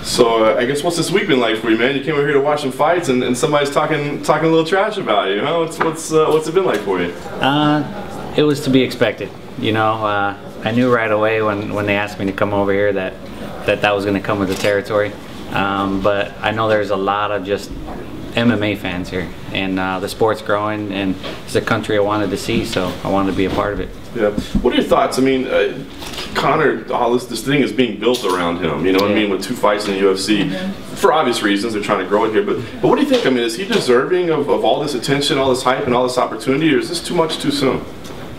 So I guess what's this week been like for you, man? You came over here to watch some fights, and somebody's talking a little trash about you. Huh? What's it been like for you? It was to be expected. You know, I knew right away when they asked me to come over here that was going to come with the territory. But I know there's a lot of just MMA fans here, and the sport's growing, and it's a country I wanted to see, so I wanted to be a part of it. Yeah. What are your thoughts? I mean, Conor, all this thing is being built around him. You know what I mean? With 2 fights in the UFC, for obvious reasons, they're trying to grow it here. But what do you think? I mean, is he deserving of all this attention, all this hype, and all this opportunity, or is this too much too soon?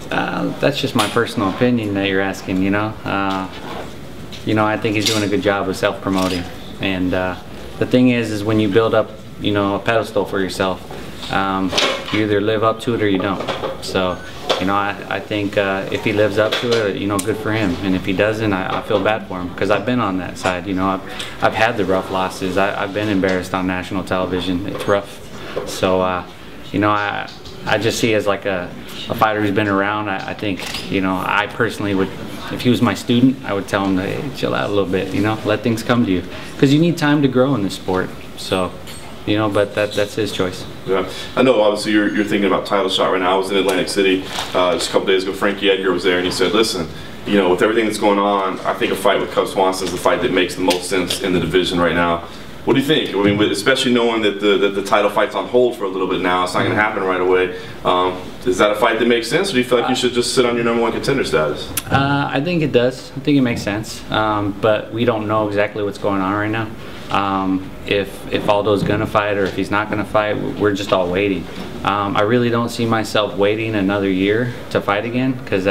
That's just my personal opinion that you're asking. You know, I think he's doing a good job of self-promoting, and the thing is when you build up, a pedestal for yourself, you either live up to it or you don't. So, I think if he lives up to it, good for him. And if he doesn't, I feel bad for him, because I've been on that side. I've had the rough losses. I've been embarrassed on national television. It's rough. So, I just see as like a fighter who's been around. I think, I personally would, if he was my student, I would tell him to, hey, chill out a little bit, let things come to you. Because you need time to grow in this sport. So, but that's his choice. Yeah, I know. Obviously, you're thinking about title shot right now. I was in Atlantic City just a couple days ago. Frankie Edgar was there, and he said, "Listen, with everything that's going on, I think a fight with Cub Swanson is the fight that makes the most sense in the division right now." What do you think? I mean, especially knowing that the title fight's on hold for a little bit now, it's not going to happen right away. Is that a fight that makes sense, or do you feel like you should just sit on your #1 contender status? I think it does. I think it makes sense. But we don't know exactly what's going on right now. If Aldo's gonna fight or if he's not gonna fight, we're just all waiting. I really don't see myself waiting another year to fight again, because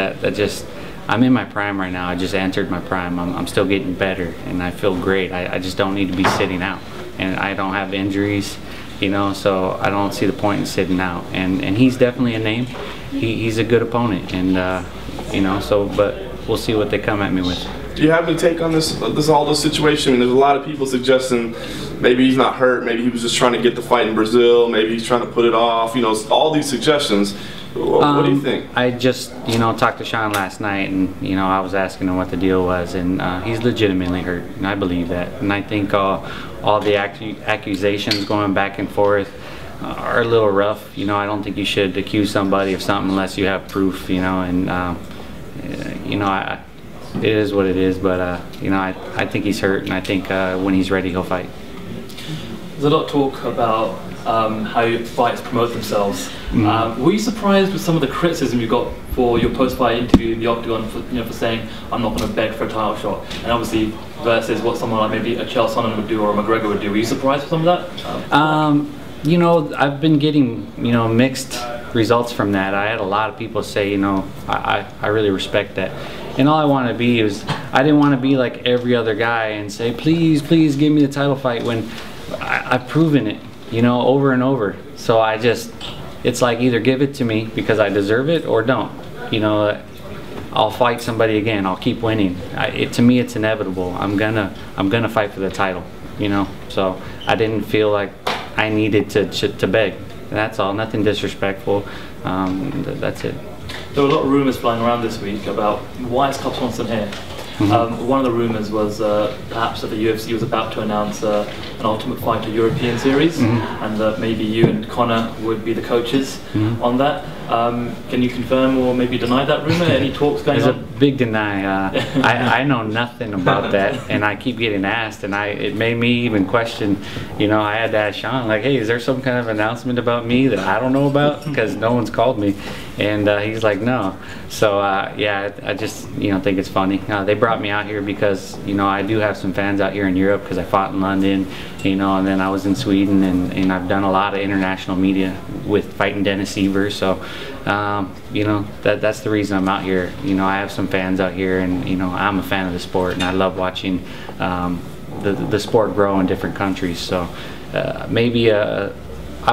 I'm in my prime right now. I just entered my prime. I'm still getting better, and I feel great. I just don't need to be sitting out, and I don't have injuries, so I don't see the point in sitting out. And he's definitely a name. He's a good opponent, and but we'll see what they come at me with. Do you have any take on this Aldo situation? I mean, there's a lot of people suggesting maybe he's not hurt, maybe he was just trying to get the fight in Brazil, maybe he's trying to put it off. All these suggestions. What do you think? I just, talked to Sean last night, and I was asking him what the deal was, and he's legitimately hurt, and I believe that. And I think all the accusations going back and forth are a little rough. I don't think you should accuse somebody of something unless you have proof. It is what it is, but I think he's hurt, and I think when he's ready, he'll fight. There's a lot of talk about how fights promote themselves. Were you surprised with some of the criticism you got for your post-fight interview in the Octagon for saying, "I'm not going to beg for a title shot," and obviously versus what someone like maybe a Chael Sonnen would do or a McGregor would do? Were you surprised with some of that? I've been getting mixed results from that. I had a lot of people say, I really respect that. And all I wanted to be I didn't want to be like every other guy and say, please give me the title fight, when I've proven it, over and over. So it's like, either give it to me because I deserve it, or don't. I'll fight somebody again. I'll keep winning. To me, it's inevitable. I'm gonna fight for the title. So I didn't feel like I needed to beg. That's all. Nothing disrespectful. That's it. There were a lot of rumours flying around this week about why is Cub Swanson here. One of the rumours was perhaps that the UFC was about to announce an Ultimate Fighter European Series, and that maybe you and Conor would be the coaches on that. Can you confirm or maybe deny that rumour? Any talks going on? There's a big deny. I know nothing about that, and I keep getting asked, and it made me even question. I had to ask Sean, like, hey, is there some kind of announcement about me that I don't know about? Because no one's called me, and he's like, no. So yeah, I just think it's funny. They brought me out here because I do have some fans out here in Europe, because I fought in London, and then I was in Sweden, and I've done a lot of international media with fighting Dennis Seaver. So that's the reason I'm out here. I have some fans out here, and I'm a fan of the sport, and I love watching the sport grow in different countries. So maybe I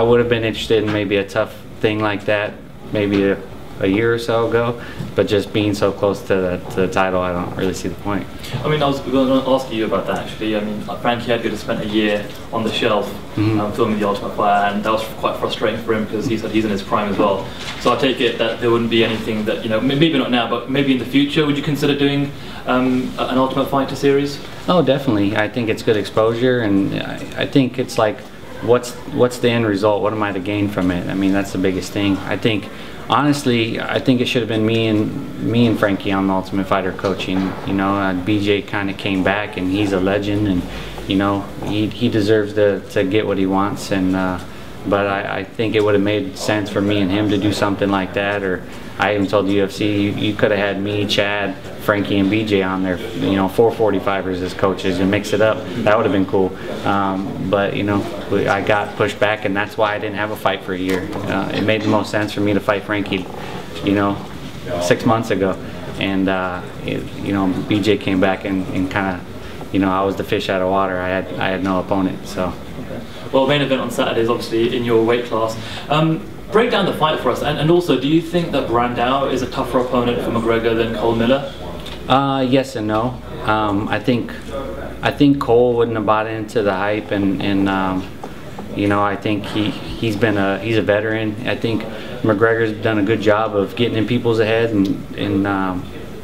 would have been interested in maybe a tough thing like that, maybe a year or so ago, but just being so close to the title, I don't really see the point. I mean, I was going to ask you about that actually. I mean, Frankie Edgar just spent a year on the shelf filming The Ultimate Fighter, and that was quite frustrating for him because he said he's in his prime as well. So I take it that there wouldn't be anything that, you know, maybe not now, but maybe in the future, would you consider doing an Ultimate Fighter series? Oh, definitely. I think it's good exposure, and I think it's like, what's the end result? What am I to gain from it? I mean, that's the biggest thing. I think, honestly, I think it should have been me and Frankie on the Ultimate Fighter coaching. You know, BJ kind of came back, and he's a legend, and you know, he deserves to get what he wants. And but I think it would have made sense for me and him to do something like that. Or I even told the UFC, you could have had me, Chad, Frankie, and BJ on there, you know, 445ers as coaches, and mix it up. That would have been cool. But you know, I got pushed back, and that's why I didn't have a fight for a year. It made the most sense for me to fight Frankie, you know, 6 months ago. And you know, BJ came back and kind of, you know, I was the fish out of water. I had no opponent. So. Okay. Well, main event on Saturday is obviously in your weight class. Break down the fight for us, and also, do you think that Brandao is a tougher opponent for McGregor than Cole Miller? Yes and no. I think Cole wouldn't have bought into the hype, and you know, I think he's a veteran. I think McGregor's done a good job of getting in people's head, and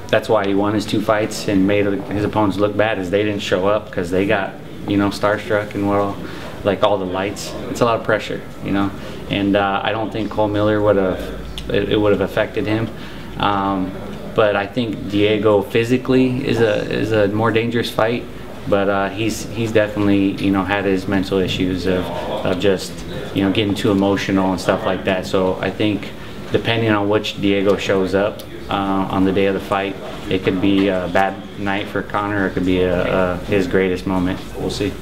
that's why he won his 2 fights and made his opponents look bad, as they didn't show up because they got, you know, starstruck and like all the lights. It's a lot of pressure, you know, and I don't think Cole Miller would have affected him. But I think Diego physically is a more dangerous fight, but he's definitely, you know, had his mental issues of just, you know, getting too emotional and stuff like that. So I think depending on which Diego shows up on the day of the fight, it could be a bad night for Conor, or it could be his greatest moment. We'll see.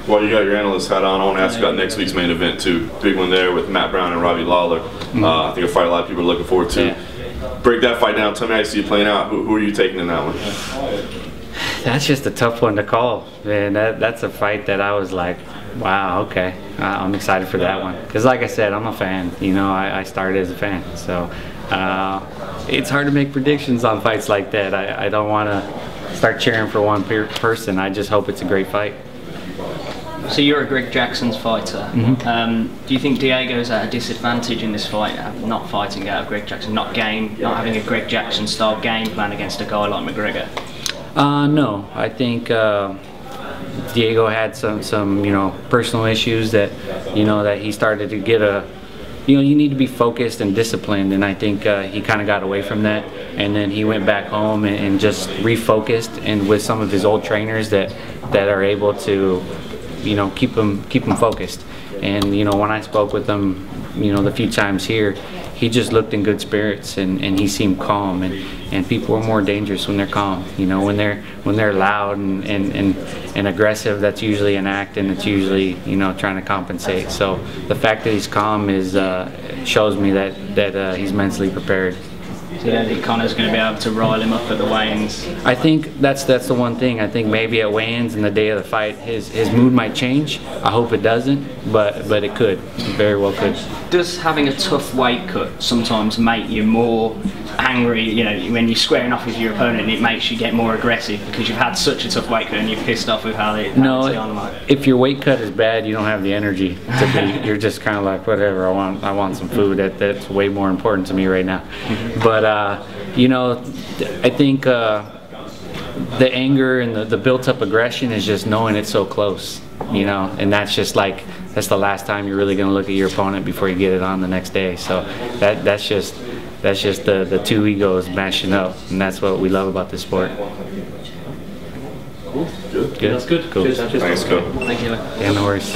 Well, you got your analyst hat on. I want to ask you about next week's main event too. Big one there with Matt Brown and Robbie Lawler. I think a fight a lot of people are looking forward to. Yeah. Break that fight down. Tell me how you see it playing out. Who are you taking in that one? That's just a tough one to call, man. That's a fight that I was like, wow, okay. I'm excited for that one. Because like I said, I'm a fan. You know, I started as a fan. So it's hard to make predictions on fights like that. I don't want to start cheering for one person. I just hope it's a great fight. So you're a Greg Jackson's fighter. Do you think Diego's at a disadvantage in this fight, not fighting out of Greg Jackson, not having a Greg Jackson style game plan against a guy like McGregor? No, I think Diego had some you know, personal issues that, you know, that he started to get you know, you need to be focused and disciplined, and I think he kind of got away from that, and then he went back home and just refocused, and with some of his old trainers that are able to, you know, keep him focused. And you know, when I spoke with him, you know, the few times here, he just looked in good spirits, and he seemed calm, and people are more dangerous when they're calm. You know, when they're loud and aggressive, that's usually an act, and it's usually, you know, trying to compensate. So the fact that he's calm shows me that he's mentally prepared. So you don't think Conor's going to be able to rile him up at the weigh-ins? I think that's the one thing. I think maybe at weigh-ins and the day of the fight, his mood might change. I hope it doesn't, but it could. It very well could. Does having a tough weight cut sometimes make you more angry? You know, when you're squaring off with your opponent, it makes you get more aggressive because you've had such a tough weight cut and you're pissed off with how they on. If your weight cut is bad, you don't have the energy to be. You're just kind of like, whatever. I want some food. That's way more important to me right now. But you know, I think the anger and the built-up aggression is just knowing it's so close, you know, and that's just like, that's the last time you're really going to look at your opponent before you get it on the next day. So that's just the two egos mashing up, and that's what we love about this sport. Cool. Good. Good. That's good. Cool. Cheers. Thanks, Coach. Thank you. Yeah, no worries.